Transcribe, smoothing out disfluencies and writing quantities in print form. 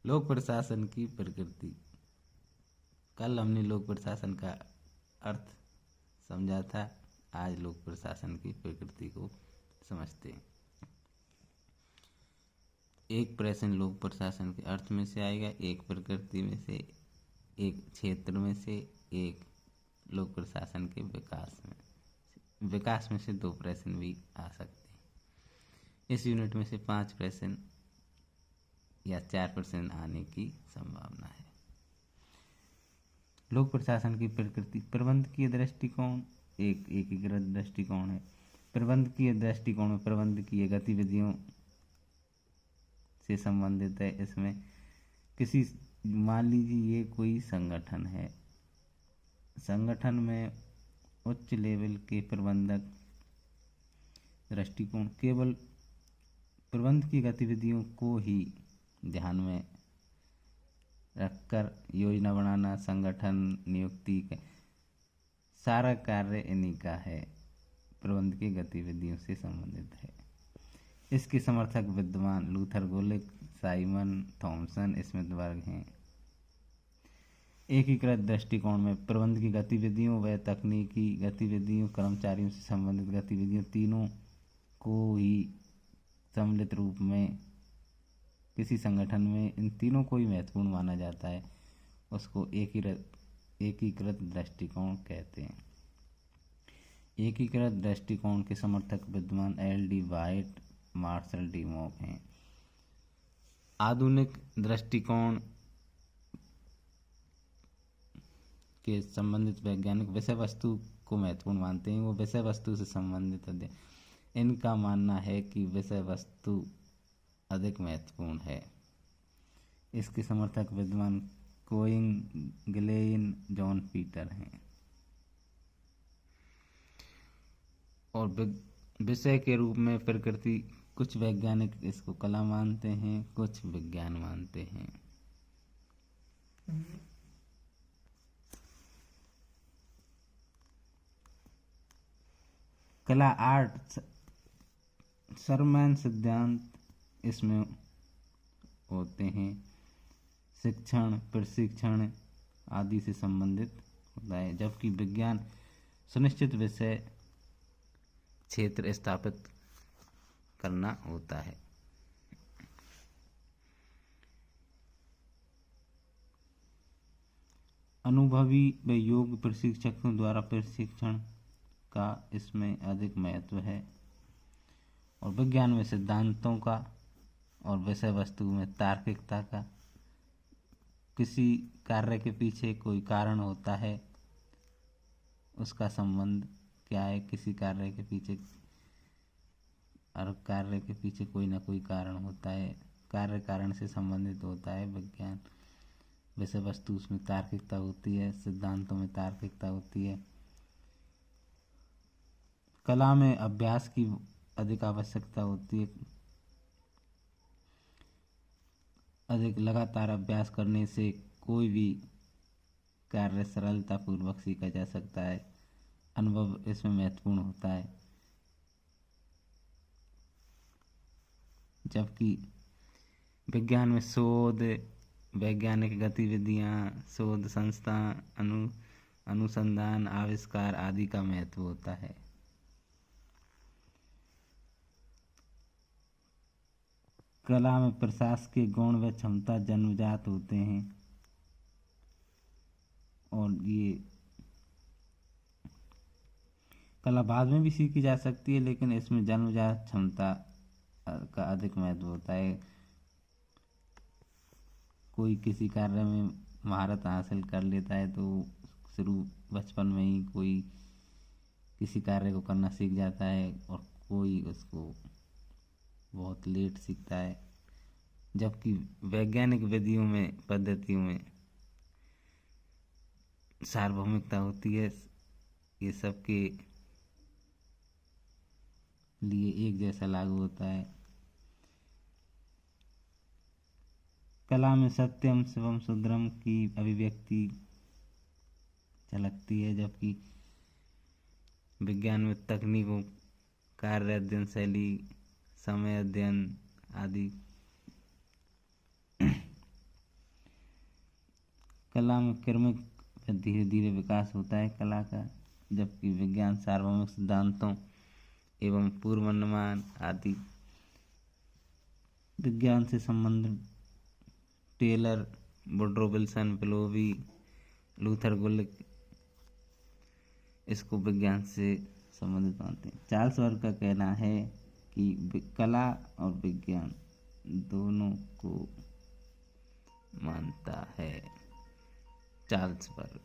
लोक प्रशासन की प्रकृति। कल हमने लोक प्रशासन का अर्थ समझा था, आज लोक प्रशासन की प्रकृति को समझते हैं। एक प्रश्न लोक प्रशासन के अर्थ में से आएगा, एक प्रकृति में से, एक क्षेत्र में से, एक लोक प्रशासन के विकास में से 2 प्रश्न भी आ सकते हैं। इस यूनिट में से 5 प्रश्न या 4 प्रश्न आने की संभावना है। लोक प्रशासन की प्रकृति। प्रबंधकीय दृष्टिकोण एक एकीकृत दृष्टिकोण है। प्रबंधकीय दृष्टिकोण में प्रबंधकीय गतिविधियों से संबंधित है। इसमें किसी, मान लीजिए ये कोई संगठन है, संगठन में उच्च लेवल के प्रबंधक दृष्टिकोण केवल प्रबंधकीय गतिविधियों को ही ध्यान में रखकर योजना बनाना, संगठन नियुक्ति सारा कार्य इन्हीं का है, प्रबंधकीय गतिविधियों से संबंधित है। इसके समर्थक विद्वान लूथर गुलिक, साइमन, थॉमसन, स्मिथबर्ग हैं। एकीकृत दृष्टिकोण में प्रबंधकीय गतिविधियों व तकनीकी गतिविधियों, कर्मचारियों से संबंधित गतिविधियों तीनों को ही सम्मिलित रूप में किसी संगठन में इन तीनों को ही महत्वपूर्ण माना जाता है, उसको एकीकृत दृष्टिकोण कहते हैं। एकीकृत दृष्टिकोण के समर्थक विद्वान L D. White, Marshall Dimock हैं। आधुनिक दृष्टिकोण के संबंधित वैज्ञानिक विषय वस्तु को महत्वपूर्ण मानते हैं, वो विषय वस्तु से संबंधित अध्ययन। इनका मानना है कि विषय वस्तु अधिक महत्वपूर्ण है। इसके समर्थक विद्वान कोइंग, गिलेइन, जॉन पीटर हैं। और विषय के रूप में प्रकृति, कुछ वैज्ञानिक इसको कला मानते हैं, कुछ विज्ञान मानते हैं। कला, आर्ट, शर्मैन सिद्धांत इसमें होते हैं। शिक्षण, प्रशिक्षण आदि से संबंधित होता है, जबकि विज्ञान सुनिश्चित विषय क्षेत्र स्थापित करना होता है। अनुभवी व योग्य प्रशिक्षकों द्वारा प्रशिक्षण का इसमें अधिक महत्व है। और विज्ञान में सिद्धांतों का और विषय वस्तु में तार्किकता का। किसी कार्य के पीछे कोई कारण होता है, उसका संबंध क्या है, किसी कार्य के पीछे, हर कार्य के पीछे कोई ना कोई कारण होता है, कार्य कारण से संबंधित होता है। विज्ञान विषय वस्तु, उसमें तार्किकता होती है, सिद्धांतों में तार्किकता होती है। कला में अभ्यास की अधिक आवश्यकता होती है, अधिक लगातार अभ्यास करने से कोई भी कार्य सरलता पूर्वक सीखा जा सकता है। अनुभव इसमें महत्वपूर्ण होता है, जबकि विज्ञान में शोध, वैज्ञानिक गतिविधियां, शोध संस्था, अनुसंधान, आविष्कार आदि का महत्व होता है। कला में प्रशासकीय गुण व क्षमता जन्मजात होते हैं, और ये कला बाद में भी सीखी जा सकती है, लेकिन इसमें जन्मजात क्षमता का अधिक महत्व होता है। कोई किसी कार्य में महारत हासिल कर लेता है तो शुरू बचपन में ही कोई किसी कार्य को करना सीख जाता है, और कोई उसको बहुत लेट सीखता है। जबकि वैज्ञानिक विधियों में, पद्धतियों में सार्वभौमिकता होती है, ये सबके लिए एक जैसा लागू होता है। कला में सत्यम शिवम सुंदरम की अभिव्यक्ति झलकती है, जबकि विज्ञान में तकनीकों, कार्य अध्ययन शैली, समय अध्ययन आदि कला में क्रमिक व धीरे धीरे विकास होता है कला का, जबकि विज्ञान सार्वभौमिक सिद्धांतों एवं पूर्वानुमान आदि विज्ञान से संबंधित टेलर, वुडरो विल्सन, पेलोवी, लूथर गुलिक इसको विज्ञान से संबंधित मानते हैं। चार्ल्स वर्ग का कहना है कि कला और विज्ञान दोनों को मानता है। चार्ल्स वर्ग।